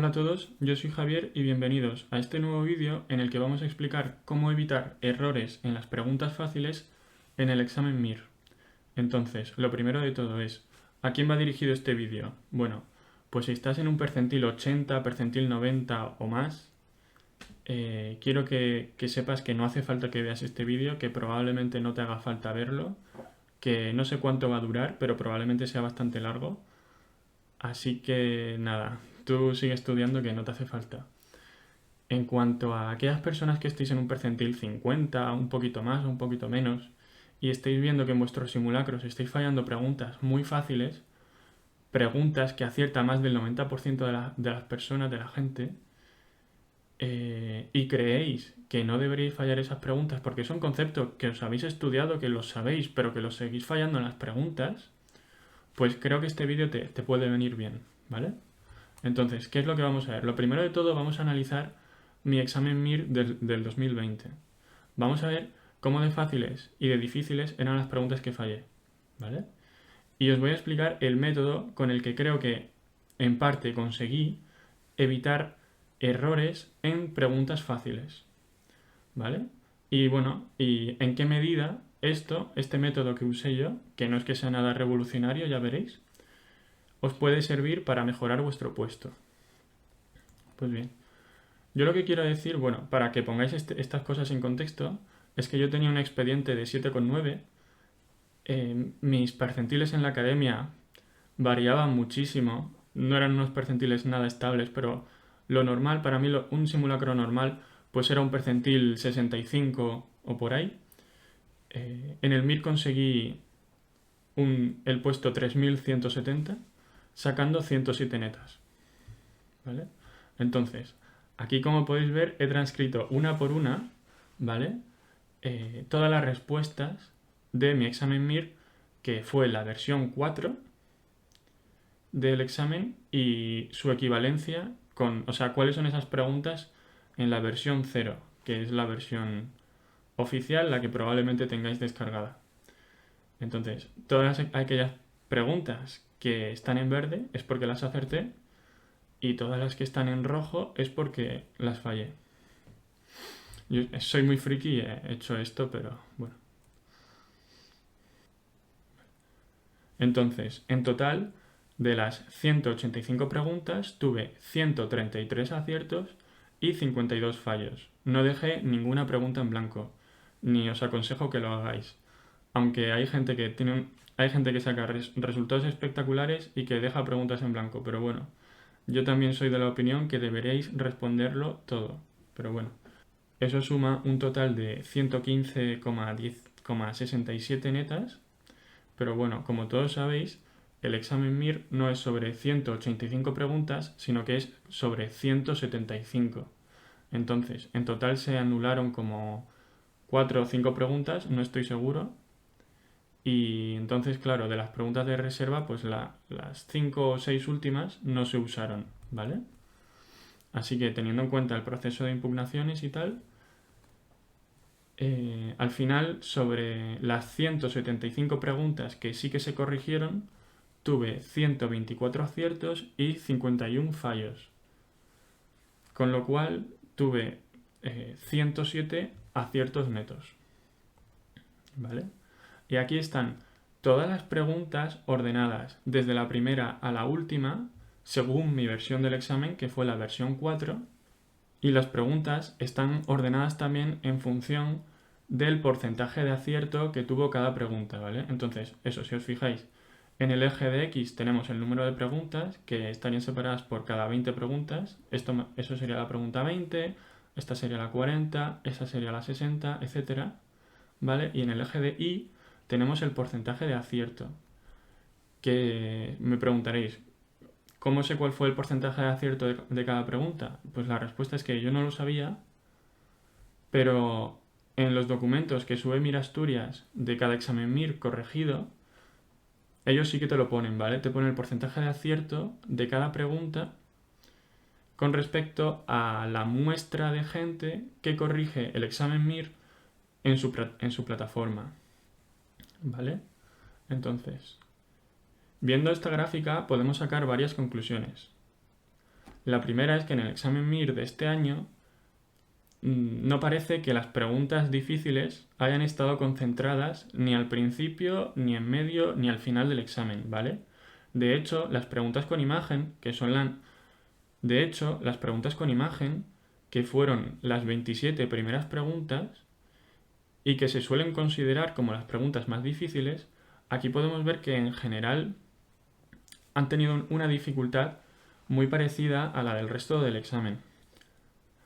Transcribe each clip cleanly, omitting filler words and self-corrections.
Hola a todos, yo soy Javier y bienvenidos a este nuevo vídeo en el que vamos a explicar cómo evitar errores en las preguntas fáciles en el examen MIR. Entonces, lo primero de todo es, ¿a quién va dirigido este vídeo? Bueno, pues si estás en un percentil 80, percentil 90 o más, quiero que sepas que no hace falta que veas este vídeo, que probablemente no te haga falta verlo, que no sé cuánto va a durar, pero probablemente sea bastante largo. Así que nada, tú sigue estudiando que no te hace falta. En cuanto a aquellas personas que estéis en un percentil 50, un poquito más o un poquito menos, y estáis viendo que en vuestros simulacros estáis fallando preguntas muy fáciles, preguntas que acierta más del 90% de las personas, de la gente, y creéis que no deberíais fallar esas preguntas porque son conceptos que os habéis estudiado, que los sabéis, pero que los seguís fallando en las preguntas, pues creo que este vídeo te puede venir bien, ¿vale? Entonces, ¿qué es lo que vamos a ver? Lo primero de todo vamos a analizar mi examen MIR del 2020. Vamos a ver cómo de fáciles y de difíciles eran las preguntas que fallé, ¿vale? Y os voy a explicar el método con el que creo que en parte conseguí evitar errores en preguntas fáciles, ¿vale? Y bueno, y en qué medida este método que usé yo, que no es que sea nada revolucionario, ya veréis, os puede servir para mejorar vuestro puesto. Pues bien, yo lo que quiero decir, bueno, para que pongáis estas cosas en contexto, es que yo tenía un expediente de 7,9. Mis percentiles en la academia variaban muchísimo, no eran unos percentiles nada estables, pero lo normal, para mí un simulacro normal, pues era un percentil 65 o por ahí. En el MIR conseguí el puesto 3170, sacando 107 netas, ¿vale? Entonces, aquí como podéis ver he transcrito una por una, ¿vale? Todas las respuestas de mi examen MIR, que fue la versión 4 del examen y su equivalencia o sea, cuáles son esas preguntas en la versión 0, que es la versión oficial, la que probablemente tengáis descargada. Entonces, todas aquellas preguntas que están en verde es porque las acerté y todas las que están en rojo es porque las fallé. Yo soy muy friki y he hecho esto, pero bueno. Entonces, en total, de las 185 preguntas, tuve 133 aciertos y 52 fallos. No dejé ninguna pregunta en blanco, ni os aconsejo que lo hagáis. Aunque hay gente que saca resultados espectaculares y que deja preguntas en blanco, pero bueno, yo también soy de la opinión que deberíais responderlo todo. Pero bueno, eso suma un total de 115,67 netas. Pero bueno, como todos sabéis, el examen MIR no es sobre 185 preguntas, sino que es sobre 175. Entonces, en total se anularon como 4 o 5 preguntas, no estoy seguro. Y entonces, claro, de las preguntas de reserva, pues las 5 o 6 últimas no se usaron, ¿vale? Así que teniendo en cuenta el proceso de impugnaciones y tal, al final, sobre las 175 preguntas que sí que se corrigieron, tuve 124 aciertos y 51 fallos. Con lo cual tuve 107 aciertos netos. ¿Vale? Y aquí están todas las preguntas ordenadas desde la primera a la última, según mi versión del examen, que fue la versión 4. Y las preguntas están ordenadas también en función del porcentaje de acierto que tuvo cada pregunta, ¿vale? Entonces, eso, si os fijáis, en el eje de X tenemos el número de preguntas que estarían separadas por cada 20 preguntas. Eso sería la pregunta 20, esta sería la 40, esa sería la 60, etcétera, ¿vale? Y en el eje de Y tenemos el porcentaje de acierto, que me preguntaréis, ¿cómo sé cuál fue el porcentaje de acierto de cada pregunta? Pues la respuesta es que yo no lo sabía, pero en los documentos que sube Mirasturias de cada examen MIR corregido, ellos sí que te lo ponen, ¿vale? Te ponen el porcentaje de acierto de cada pregunta con respecto a la muestra de gente que corrige el examen MIR en su plataforma, ¿vale? Entonces, viendo esta gráfica podemos sacar varias conclusiones. La primera es que en el examen MIR de este año no parece que las preguntas difíciles hayan estado concentradas ni al principio, ni en medio, ni al final del examen, ¿vale? De hecho, las preguntas con imagen, las preguntas con imagen, que fueron las 27 primeras preguntas y que se suelen considerar como las preguntas más difíciles, aquí podemos ver que en general han tenido una dificultad muy parecida a la del resto del examen.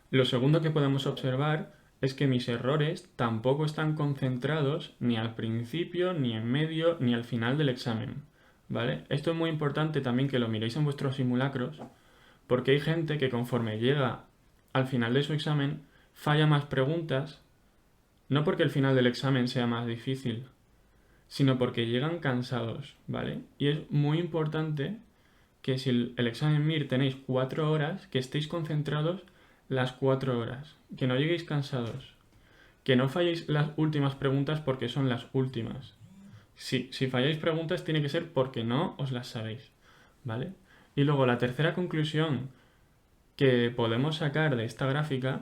Lo segundo que podemos observar es que mis errores tampoco están concentrados ni al principio, ni en medio, ni al final del examen, ¿vale? Esto es muy importante también que lo miréis en vuestros simulacros, porque hay gente que conforme llega al final de su examen falla más preguntas, no porque el final del examen sea más difícil, sino porque llegan cansados, ¿vale? Y es muy importante que si el examen MIR tenéis 4 horas, que estéis concentrados las 4 horas, que no lleguéis cansados, que no falléis las últimas preguntas porque son las últimas. Si falláis preguntas tiene que ser porque no os las sabéis, ¿vale? Y luego la tercera conclusión que podemos sacar de esta gráfica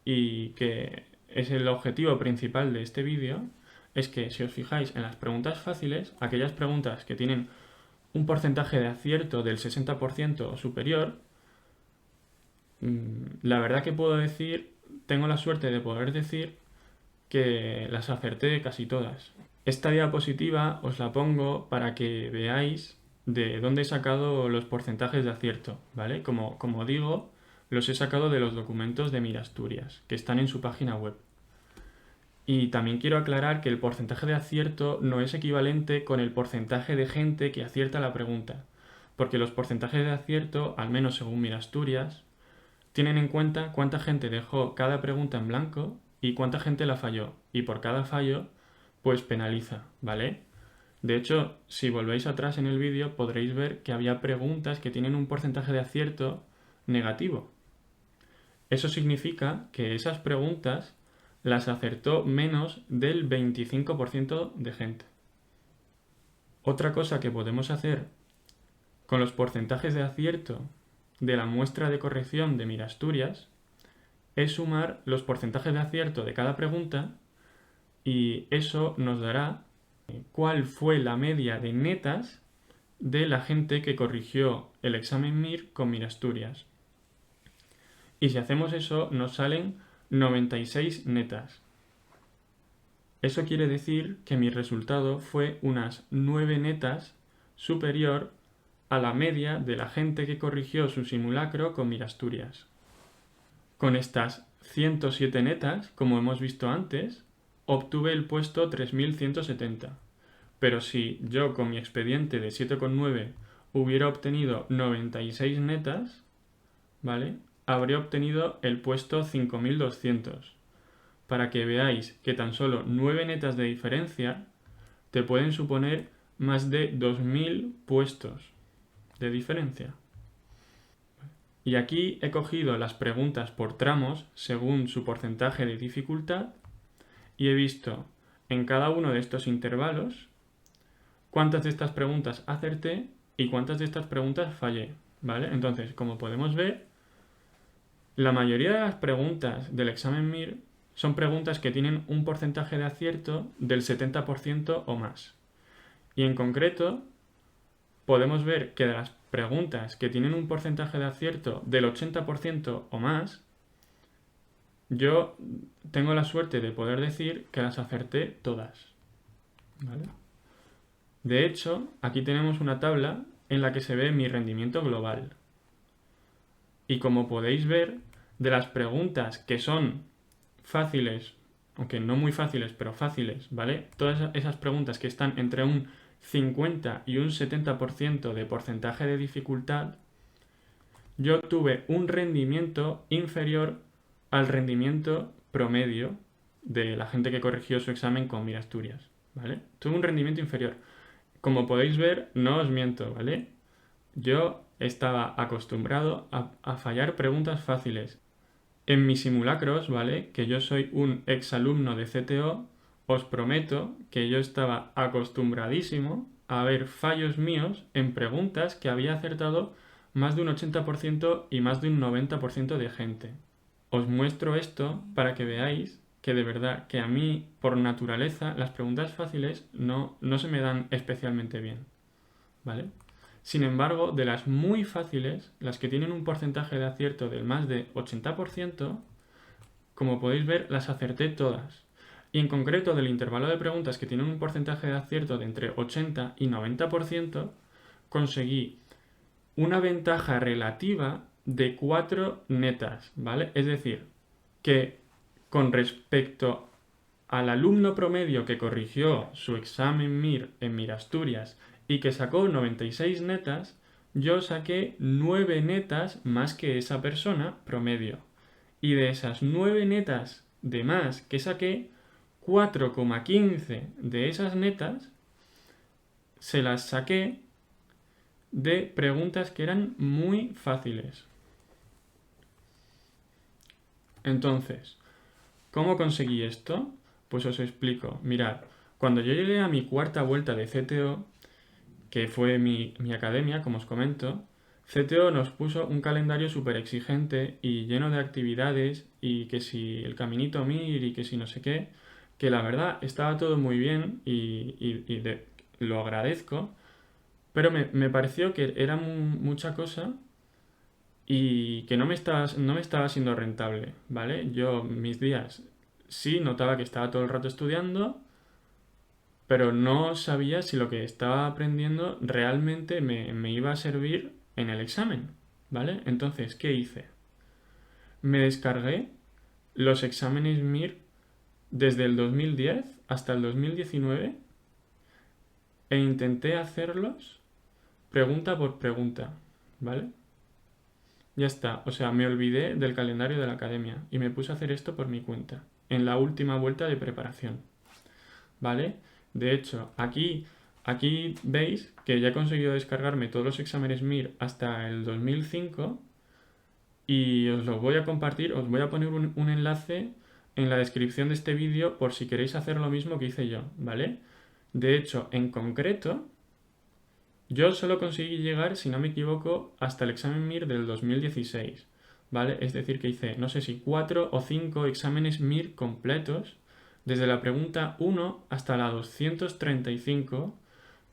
y que es el objetivo principal de este vídeo es que si os fijáis en las preguntas fáciles, aquellas preguntas que tienen un porcentaje de acierto del 60% o superior, la verdad que tengo la suerte de poder decir que las acerté casi todas. Esta diapositiva os la pongo para que veáis de dónde he sacado los porcentajes de acierto, ¿vale? Como digo, los he sacado de los documentos de Mirasturias, que están en su página web. Y también quiero aclarar que el porcentaje de acierto no es equivalente con el porcentaje de gente que acierta la pregunta, porque los porcentajes de acierto, al menos según Mirasturias, tienen en cuenta cuánta gente dejó cada pregunta en blanco y cuánta gente la falló, y por cada fallo, pues penaliza, ¿vale? De hecho, si volvéis atrás en el vídeo podréis ver que había preguntas que tienen un porcentaje de acierto negativo. Eso significa que esas preguntas las acertó menos del 25% de gente. Otra cosa que podemos hacer con los porcentajes de acierto de la muestra de corrección de Mirasturias es sumar los porcentajes de acierto de cada pregunta y eso nos dará cuál fue la media de netas de la gente que corrigió el examen MIR con Mirasturias. Y si hacemos eso nos salen 96 netas. Eso quiere decir que mi resultado fue unas 9 netas superior a la media de la gente que corrigió su simulacro con Mirasturias. Con estas 107 netas, como hemos visto antes, obtuve el puesto 3170. Pero si yo con mi expediente de 7,9 hubiera obtenido 96 netas, ¿vale? Habría obtenido el puesto 5200. Para que veáis que tan solo 9 netas de diferencia te pueden suponer más de 2000 puestos de diferencia. Y aquí he cogido las preguntas por tramos según su porcentaje de dificultad y he visto en cada uno de estos intervalos cuántas de estas preguntas acerté y cuántas de estas preguntas fallé, ¿vale? Entonces, como podemos ver, la mayoría de las preguntas del examen MIR son preguntas que tienen un porcentaje de acierto del 70% o más. Y en concreto, podemos ver que de las preguntas que tienen un porcentaje de acierto del 80% o más, yo tengo la suerte de poder decir que las acerté todas, ¿vale? De hecho, aquí tenemos una tabla en la que se ve mi rendimiento global. Y como podéis ver, de las preguntas que son fáciles, aunque no muy fáciles, pero fáciles, ¿vale? Todas esas preguntas que están entre un 50 y un 70% de porcentaje de dificultad, yo tuve un rendimiento inferior al rendimiento promedio de la gente que corrigió su examen con Mirasturias, ¿vale? Tuve un rendimiento inferior. Como podéis ver, no os miento, ¿vale? Yo estaba acostumbrado a fallar preguntas fáciles. En mis simulacros, ¿vale? Que yo soy un exalumno de CTO, os prometo que yo estaba acostumbradísimo a ver fallos míos en preguntas que había acertado más de un 80% y más de un 90% de gente. Os muestro esto para que veáis que de verdad, que a mí, por naturaleza, las preguntas fáciles no se me dan especialmente bien, ¿vale? Sin embargo, de las muy fáciles, las que tienen un porcentaje de acierto del más de 80%, como podéis ver, las acerté todas. Y en concreto, del intervalo de preguntas que tienen un porcentaje de acierto de entre 80 y 90%, conseguí una ventaja relativa de 4 netas, ¿vale? Es decir, que con respecto al alumno promedio que corrigió su examen MIR en Mirasturias y que sacó 96 netas, yo saqué 9 netas más que esa persona promedio. Y de esas 9 netas de más que saqué, 4,15 de esas netas se las saqué de preguntas que eran muy fáciles. Entonces, ¿cómo conseguí esto? Pues os explico. Mirad, cuando yo llegué a mi cuarta vuelta de CTO, que fue mi academia, como os comento, CTO nos puso un calendario súper exigente y lleno de actividades y que si el caminito MIR y que si no sé qué, que la verdad estaba todo muy bien y lo agradezco, pero me pareció que era mucha cosa y que no me estaba siendo rentable, ¿vale? Yo mis días sí notaba que estaba todo el rato estudiando, pero no sabía si lo que estaba aprendiendo realmente me iba a servir en el examen, ¿vale? Entonces, ¿qué hice? Me descargué los exámenes MIR desde el 2010 hasta el 2019 e intenté hacerlos pregunta por pregunta, ¿vale? Ya está, o sea, me olvidé del calendario de la academia y me puse a hacer esto por mi cuenta, en la última vuelta de preparación, ¿vale? De hecho, aquí veis que ya he conseguido descargarme todos los exámenes MIR hasta el 2005 y os los voy a compartir, os voy a poner un enlace en la descripción de este vídeo por si queréis hacer lo mismo que hice yo, ¿vale? De hecho, en concreto, yo solo conseguí llegar, si no me equivoco, hasta el examen MIR del 2016, ¿vale? Es decir, que hice, no sé si 4 o 5 exámenes MIR completos, desde la pregunta 1 hasta la 235,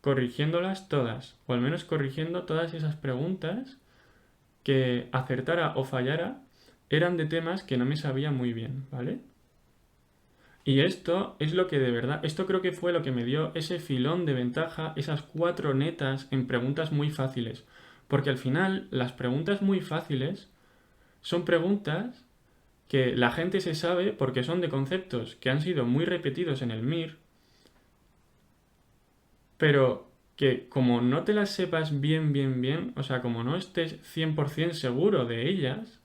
corrigiéndolas todas, o al menos corrigiendo todas esas preguntas que acertara o fallara, eran de temas que no me sabía muy bien, ¿vale? Y esto es lo que de verdad, esto creo que fue lo que me dio ese filón de ventaja, esas 4 netas en preguntas muy fáciles. Porque al final, las preguntas muy fáciles son preguntas que la gente se sabe porque son de conceptos que han sido muy repetidos en el MIR, pero que como no te las sepas bien, o sea, como no estés 100% seguro de ellas,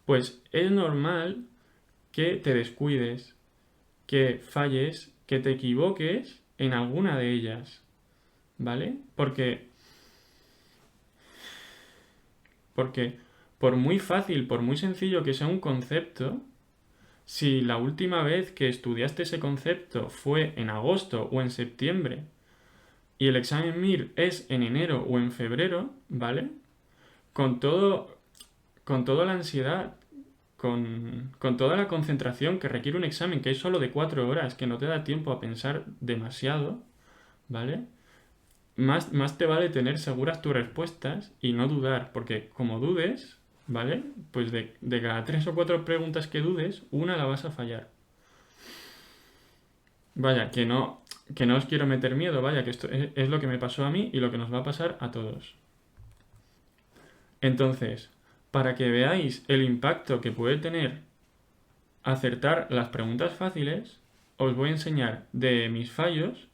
pues es normal que te descuides, que falles, que te equivoques en alguna de ellas, ¿vale? Porque por muy fácil, por muy sencillo que sea un concepto, si la última vez que estudiaste ese concepto fue en agosto o en septiembre y el examen MIR es en enero o en febrero, ¿vale? Con todo, con toda la ansiedad, con toda la concentración que requiere un examen, que es solo de 4 horas, que no te da tiempo a pensar demasiado, ¿vale? Más te vale tener seguras tus respuestas y no dudar, porque como dudes, ¿vale? Pues de cada 3 o 4 preguntas que dudes, una la vas a fallar. Vaya, que no os quiero meter miedo, vaya, que esto es lo que me pasó a mí y lo que nos va a pasar a todos. Entonces, para que veáis el impacto que puede tener acertar las preguntas fáciles, os voy a enseñar de mis fallos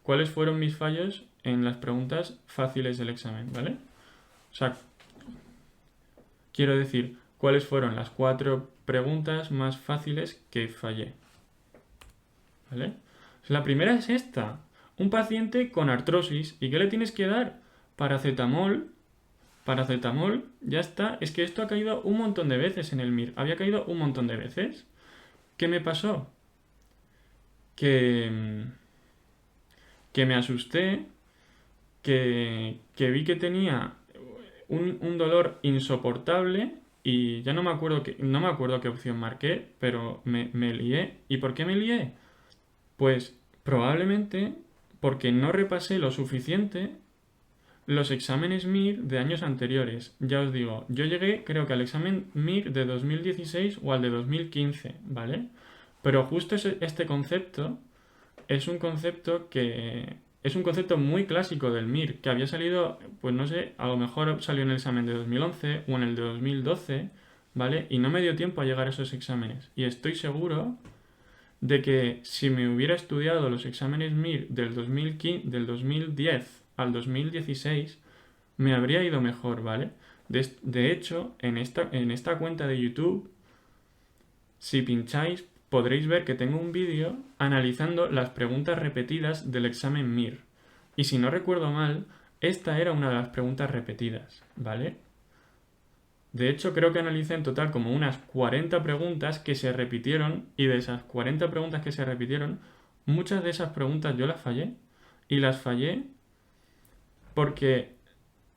cuáles fueron mis fallos en las preguntas fáciles del examen, ¿vale? O sea, quiero decir cuáles fueron las 4 preguntas más fáciles que fallé, ¿vale? La primera es esta. Un paciente con artrosis. ¿Y qué le tienes que dar? Paracetamol. Paracetamol, ya está. Es que esto ha caído un montón de veces en el MIR. Había caído un montón de veces. ¿Qué me pasó? Que, que me asusté, que vi que tenía un dolor insoportable y ya no me acuerdo qué opción marqué, pero me lié. ¿Y por qué me lié? Pues probablemente porque no repasé lo suficiente los exámenes MIR de años anteriores. Ya os digo, yo llegué creo que al examen MIR de 2016 o al de 2015, ¿vale? Pero justo este concepto es un concepto que es un concepto muy clásico del MIR, que había salido, pues no sé, a lo mejor salió en el examen de 2011 o en el de 2012, ¿vale? Y no me dio tiempo a llegar a esos exámenes. Y estoy seguro de que si me hubiera estudiado los exámenes MIR del 2015, del 2010 al 2016, me habría ido mejor, ¿vale? De hecho, en esta cuenta de YouTube, si pincháis, podréis ver que tengo un vídeo analizando las preguntas repetidas del examen MIR. Y si no recuerdo mal, esta era una de las preguntas repetidas, ¿vale? De hecho, creo que analicé en total como unas 40 preguntas que se repitieron y de esas 40 preguntas que se repitieron, muchas de esas preguntas yo las fallé. Y las fallé porque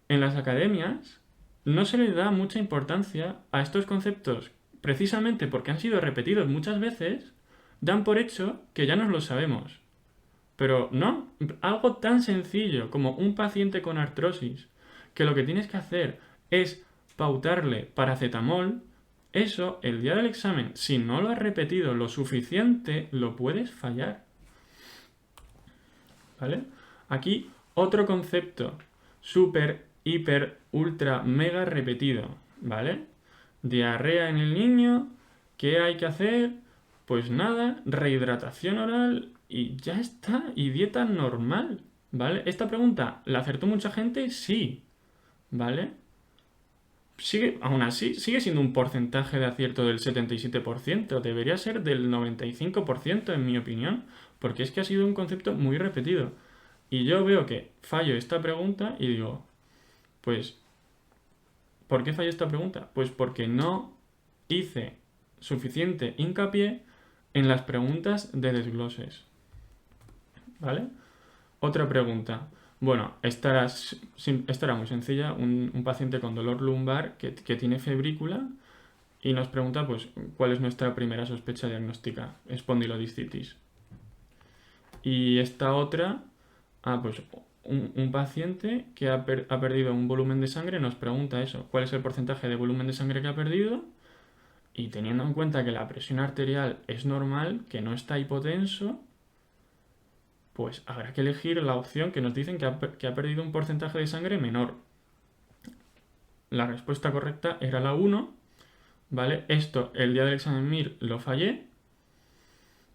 en las academias no se le da mucha importancia a estos conceptos, precisamente porque han sido repetidos muchas veces, dan por hecho que ya nos lo sabemos. Pero no, algo tan sencillo como un paciente con artrosis, que lo que tienes que hacer es pautarle paracetamol, eso el día del examen, si no lo has repetido lo suficiente, lo puedes fallar. ¿Vale? Aquí otro concepto súper, hiper, ultra, mega repetido, ¿vale? Diarrea en el niño, ¿qué hay que hacer? Pues nada, rehidratación oral y ya está, y dieta normal, ¿vale? Esta pregunta, ¿la acertó mucha gente? Sí, ¿vale? Aún así, sigue siendo un porcentaje de acierto del 77%, debería ser del 95% en mi opinión, porque es que ha sido un concepto muy repetido. Y yo veo que fallo esta pregunta y digo, pues, ¿por qué fallo esta pregunta? Pues porque no hice suficiente hincapié en las preguntas de desgloses. ¿Vale? Otra pregunta. Bueno, esta era muy sencilla. Un paciente con dolor lumbar que tiene febrícula y nos pregunta, pues, ¿cuál es nuestra primera sospecha diagnóstica? Espondilodiscitis. Y esta otra, pues, un paciente que ha perdido un volumen de sangre nos pregunta eso, ¿cuál es el porcentaje de volumen de sangre que ha perdido? Y teniendo en cuenta que la presión arterial es normal, que no está hipotenso, pues habrá que elegir la opción que nos dicen que ha perdido un porcentaje de sangre menor. La respuesta correcta era la 1, ¿vale? Esto, el día del examen MIR lo fallé.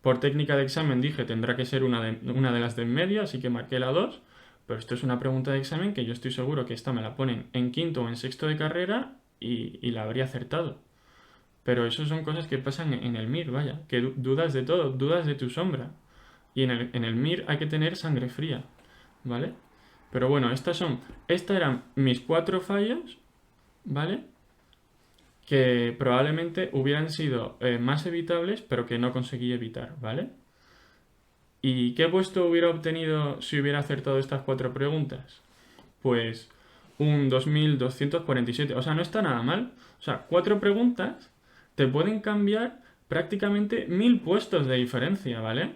Por técnica de examen dije tendrá que ser una de las de en medio, así que marqué la 2. Pero esto es una pregunta de examen que yo estoy seguro que esta me la ponen en quinto o en sexto de carrera y la habría acertado. Pero eso son cosas que pasan en el MIR, vaya, que dudas de todo, dudas de tu sombra. Y en el MIR hay que tener sangre fría, ¿vale? Pero bueno, estas eran mis 4 fallos, ¿vale? Que probablemente hubieran sido más evitables, pero que no conseguí evitar, ¿vale? ¿Y qué puesto hubiera obtenido si hubiera acertado estas 4 preguntas? Pues un 2247. O sea, no está nada mal. O sea, 4 preguntas te pueden cambiar prácticamente 1000 puestos de diferencia, ¿vale?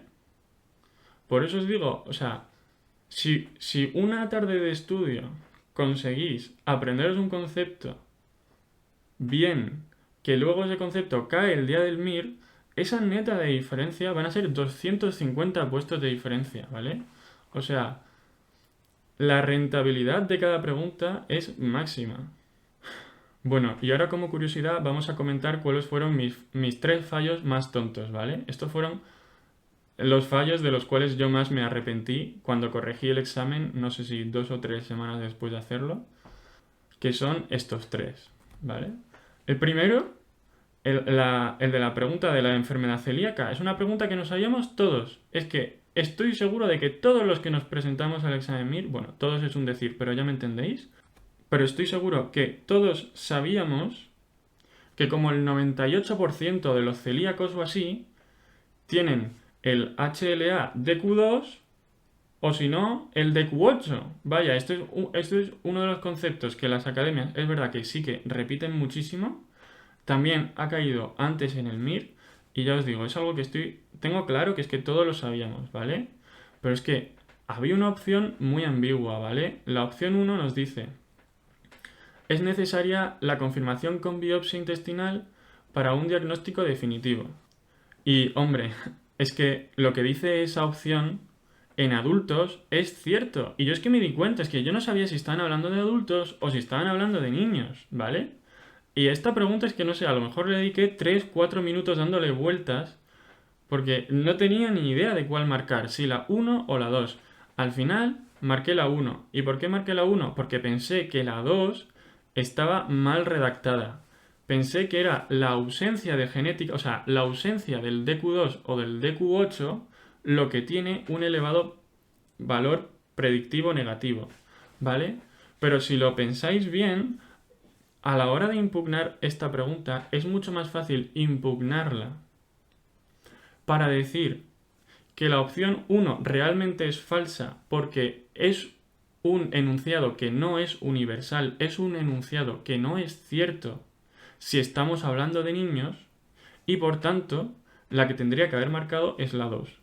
Por eso os digo, o sea, si una tarde de estudio conseguís aprenderos un concepto bien, que luego ese concepto cae el día del MIR, esa neta de diferencia van a ser 250 puestos de diferencia, ¿vale? O sea, la rentabilidad de cada pregunta es máxima. Bueno, y ahora como curiosidad vamos a comentar cuáles fueron mis 3 fallos más tontos, ¿vale? Estos fueron los fallos de los cuales yo más me arrepentí cuando corregí el examen, no sé si 2 o 3 semanas después de hacerlo, que son estos 3, ¿vale? El primero, el de la pregunta de la enfermedad celíaca, es una pregunta que nos sabíamos todos. Es que estoy seguro de que todos los que nos presentamos al examen MIR, bueno, todos es un decir, pero ya me entendéis, pero estoy seguro que todos sabíamos que como el 98% de los celíacos o así tienen el HLA-DQ2 O si no, el DQ8. Vaya, esto es uno de los conceptos que las academias, es verdad que sí que repiten muchísimo. También ha caído antes en el MIR. Y ya os digo, es algo que tengo claro que es que todos lo sabíamos, ¿vale? Pero es que había una opción muy ambigua, ¿vale? La opción uno nos dice, es necesaria la confirmación con biopsia intestinal para un diagnóstico definitivo. Y, hombre, es que lo que dice esa opción en adultos es cierto. Y yo es que me di cuenta, es que yo no sabía si estaban hablando de adultos o si estaban hablando de niños, ¿vale? Y esta pregunta es que no sé, a lo mejor le dediqué 3 4 minutos dándole vueltas porque no tenía ni idea de cuál marcar, si la uno o la 2. Al final marqué la uno. ¿Y por qué marqué la uno? Porque pensé que la 2 estaba mal redactada. Pensé que era la ausencia de genética, o sea, la ausencia del DQ2 o del DQ8 lo que tiene un elevado valor predictivo negativo, ¿vale? Pero si lo pensáis bien, a la hora de impugnar esta pregunta es mucho más fácil impugnarla para decir que la opción uno realmente es falsa porque es un enunciado que no es universal, es un enunciado que no es cierto si estamos hablando de niños y por tanto la que tendría que haber marcado es la 2.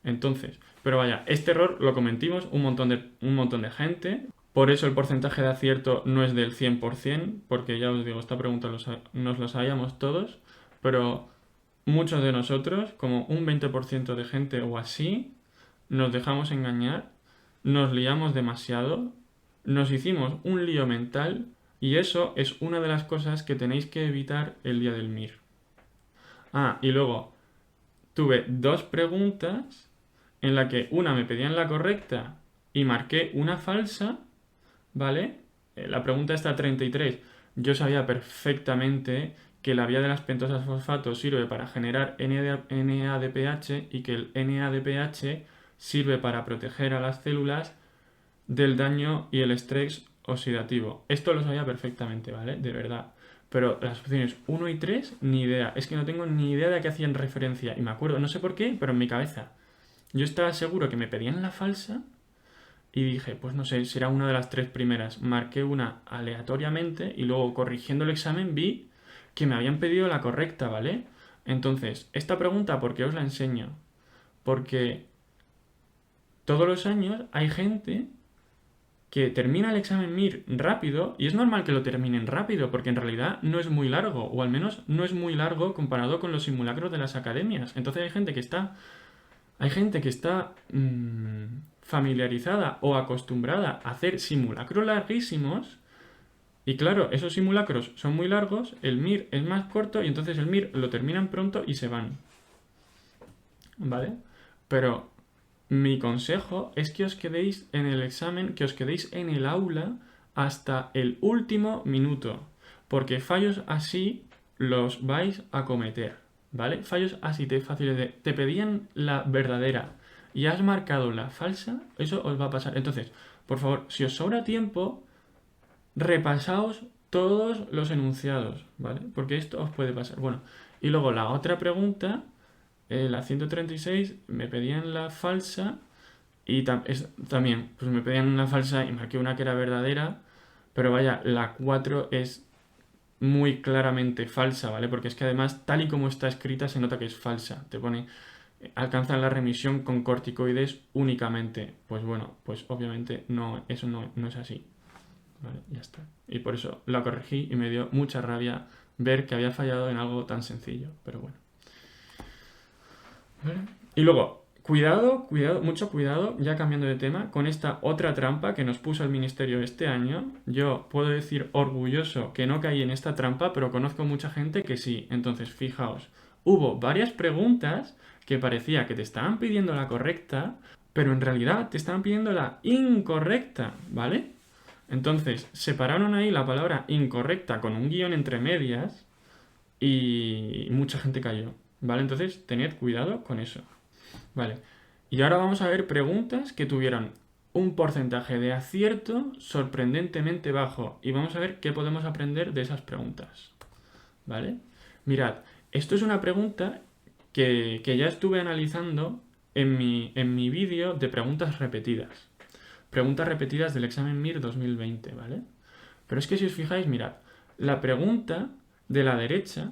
Entonces, pero vaya, este error lo cometimos un montón de gente, por eso el porcentaje de acierto no es del 100%, porque ya os digo, esta pregunta nos la sabíamos todos, pero muchos de nosotros, como un 20% de gente o así, nos dejamos engañar, nos liamos demasiado, nos hicimos un lío mental y eso es una de las cosas que tenéis que evitar el día del MIR. Ah, y luego tuve dos preguntas en la que una me pedían la correcta y marqué una falsa, ¿vale? La pregunta está 33. Yo sabía perfectamente que la vía de las pentosas fosfato sirve para generar NADPH y que el NADPH sirve para proteger a las células del daño y el estrés oxidativo. Esto lo sabía perfectamente, ¿vale? De verdad. Pero las opciones 1 y 3, ni idea. Es que no tengo ni idea de a qué hacían referencia. Y me acuerdo, no sé por qué, pero en mi cabeza. Yo estaba seguro que me pedían la falsa y dije, pues no sé, será una de las tres primeras. Marqué una aleatoriamente y luego corrigiendo el examen vi que me habían pedido la correcta, ¿vale? Entonces, esta pregunta, ¿por qué os la enseño? Porque todos los años hay gente que termina el examen MIR rápido y es normal que lo terminen rápido porque en realidad no es muy largo o al menos no es muy largo comparado con los simulacros de las academias. Entonces hay gente que está familiarizada o acostumbrada a hacer simulacros larguísimos y claro, esos simulacros son muy largos, el MIR es más corto y entonces el MIR lo terminan pronto y se van. ¿Vale? Pero mi consejo es que os quedéis en el examen, que os quedéis en el aula hasta el último minuto, porque fallos así los vais a cometer, ¿vale? Fallos así de fáciles de... Te pedían la verdadera y has marcado la falsa, eso os va a pasar. Entonces, por favor, si os sobra tiempo, repasaos todos los enunciados, ¿vale? Porque esto os puede pasar. Bueno, y luego la otra pregunta, la 136, me pedían la falsa y también, pues me pedían una falsa y marqué una que era verdadera, pero vaya, la 4 es muy claramente falsa, ¿vale? Porque es que además, tal y como está escrita, se nota que es falsa. Te pone, alcanzan la remisión con corticoides únicamente. Pues bueno, pues obviamente no, eso no es así. Vale, ya está. Y por eso la corregí y me dio mucha rabia ver que había fallado en algo tan sencillo. Pero bueno. ¿Vale? Y luego, cuidado, mucho cuidado, ya cambiando de tema, con esta otra trampa que nos puso el ministerio este año. Yo puedo decir orgulloso que no caí en esta trampa, pero conozco mucha gente que sí. Entonces, fijaos, hubo varias preguntas que parecía que te estaban pidiendo la correcta, pero en realidad te estaban pidiendo la incorrecta, ¿vale? Entonces, separaron ahí la palabra incorrecta con un guión entre medias y mucha gente cayó, ¿vale? Entonces, tened cuidado con eso, ¿vale? Y ahora vamos a ver preguntas que tuvieron un porcentaje de acierto sorprendentemente bajo y vamos a ver qué podemos aprender de esas preguntas, ¿vale? Mirad, esto es una pregunta que ya estuve analizando en mi vídeo de preguntas repetidas. Preguntas repetidas del examen MIR 2020, ¿vale? Pero es que si os fijáis, mirad, la pregunta de la derecha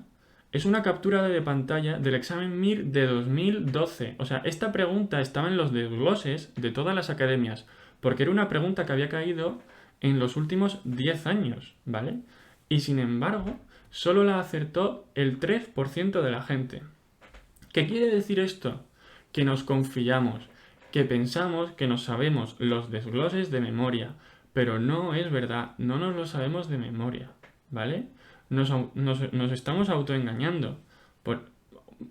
es una captura de pantalla del examen MIR de 2012. O sea, esta pregunta estaba en los desgloses de todas las academias, porque era una pregunta que había caído en los últimos 10 años, ¿vale? Y sin embargo, solo la acertó el 3% de la gente. ¿Qué quiere decir esto? Que nos confiamos, que pensamos que nos sabemos los desgloses de memoria, pero no es verdad, no nos lo sabemos de memoria, ¿vale? Nos estamos autoengañando.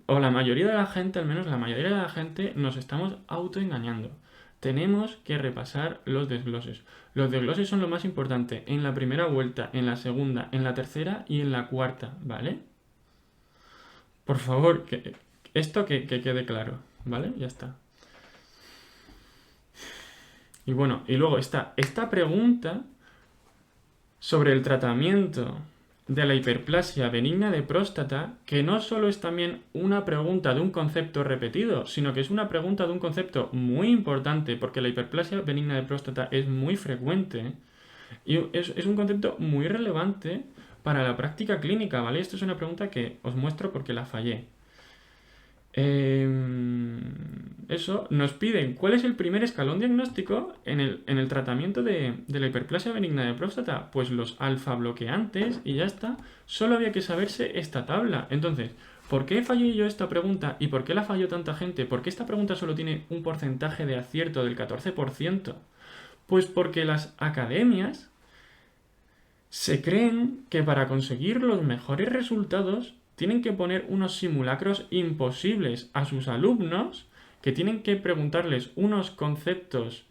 O la mayoría de la gente, al menos la mayoría de la gente, nos estamos autoengañando. Tenemos que repasar los desgloses. Los desgloses son lo más importante en la primera vuelta, en la segunda, en la tercera y en la cuarta, ¿vale? Por favor, esto que quede claro, ¿vale? Ya está. Y bueno, y luego está esta pregunta sobre el tratamiento de la hiperplasia benigna de próstata, que no solo es también una pregunta de un concepto repetido, sino que es una pregunta de un concepto muy importante, porque la hiperplasia benigna de próstata es muy frecuente y es un concepto muy relevante para la práctica clínica, ¿vale? Esto es una pregunta que os muestro porque la fallé. Eso nos piden cuál es el primer escalón diagnóstico en el tratamiento de la hiperplasia benigna de próstata. Pues los alfa bloqueantes y ya está. Solo había que saberse esta tabla. Entonces, ¿por qué fallé yo esta pregunta y por qué la falló tanta gente? ¿Por qué esta pregunta solo tiene un porcentaje de acierto del 14%? Pues porque las academias se creen que para conseguir los mejores resultados tienen que poner unos simulacros imposibles a sus alumnos, que tienen que preguntarles unos conceptos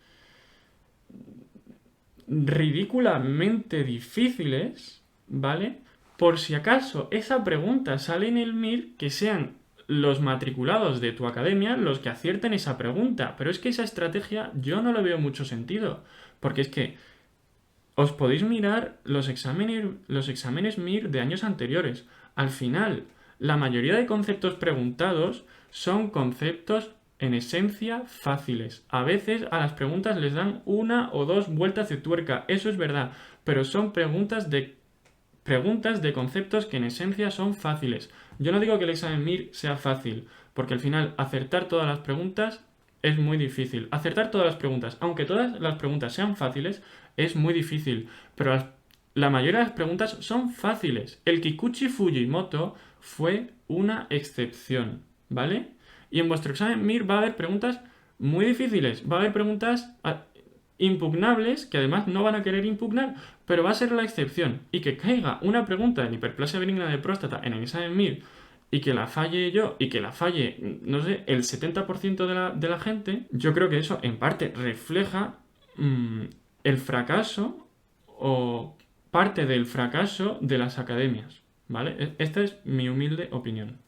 ridículamente difíciles, ¿vale? Por si acaso esa pregunta sale en el MIR, que sean los matriculados de tu academia los que acierten esa pregunta. Pero es que esa estrategia yo no le veo mucho sentido, porque es que os podéis mirar los exámenes MIR de años anteriores. Al final, la mayoría de conceptos preguntados son conceptos en esencia fáciles. A veces a las preguntas les dan una o dos vueltas de tuerca, eso es verdad, pero son preguntas de conceptos que en esencia son fáciles. Yo no digo que el examen MIR sea fácil, porque al final acertar todas las preguntas es muy difícil. Acertar todas las preguntas, aunque todas las preguntas sean fáciles, es muy difícil. Pero la mayoría de las preguntas son fáciles. El Kikuchi Fujimoto fue una excepción, ¿vale? Y en vuestro examen MIR va a haber preguntas muy difíciles. Va a haber preguntas impugnables, que además no van a querer impugnar, pero va a ser la excepción. Y que caiga una pregunta de hiperplasia benigna de próstata en el examen MIR y que la falle yo y que la falle, no sé, el 70% de la gente, yo creo que eso en parte refleja el fracaso o parte del fracaso de las academias, ¿vale? Esta es mi humilde opinión.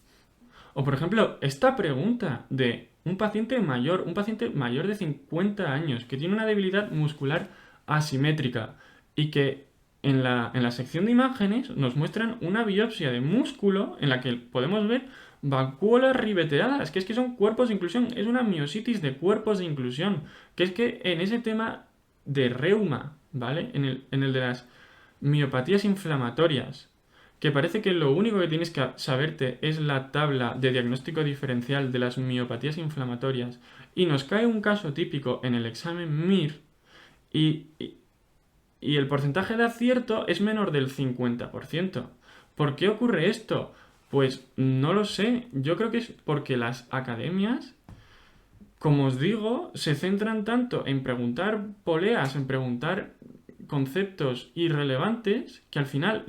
O por ejemplo, esta pregunta de un paciente mayor de 50 años, que tiene una debilidad muscular asimétrica y que en la sección de imágenes nos muestran una biopsia de músculo en la que podemos ver vacuolas ribeteadas, que es que son cuerpos de inclusión, es una miositis de cuerpos de inclusión, que es que en ese tema de reuma, ¿vale? En el de las miopatías inflamatorias, que parece que lo único que tienes que saberte es la tabla de diagnóstico diferencial de las miopatías inflamatorias, y nos cae un caso típico en el examen MIR y el porcentaje de acierto es menor del 50%. ¿Por qué ocurre esto? Pues no lo sé, yo creo que es porque las academias, como os digo, se centran tanto en preguntar poleas, en preguntar conceptos irrelevantes, que al final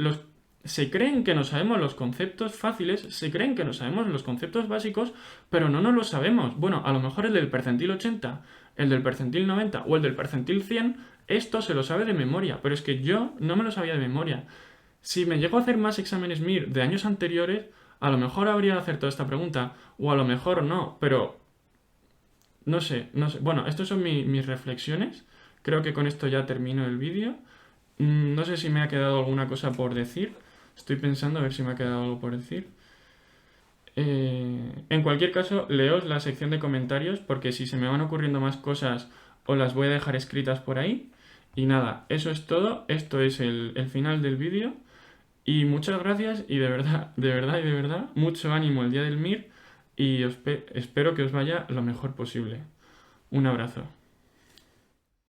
se creen que no sabemos los conceptos fáciles, se creen que no sabemos los conceptos básicos, pero no nos lo sabemos. Bueno, a lo mejor el del percentil 80, el del percentil 90 o el del percentil 100, esto se lo sabe de memoria, pero es que yo no me lo sabía de memoria. Si me llego a hacer más exámenes MIR de años anteriores, a lo mejor habría acertado esta pregunta, o a lo mejor no, pero no sé. Bueno, estas son mis reflexiones. Creo que con esto ya termino el vídeo. No sé si me ha quedado alguna cosa por decir. Estoy pensando a ver si me ha quedado algo por decir. En cualquier caso, leos la sección de comentarios porque si se me van ocurriendo más cosas os las voy a dejar escritas por ahí. Y nada, eso es todo. Esto es el final del vídeo. Y muchas gracias y de verdad, de verdad y de verdad, mucho ánimo el día del MIR y espero que os vaya lo mejor posible. Un abrazo.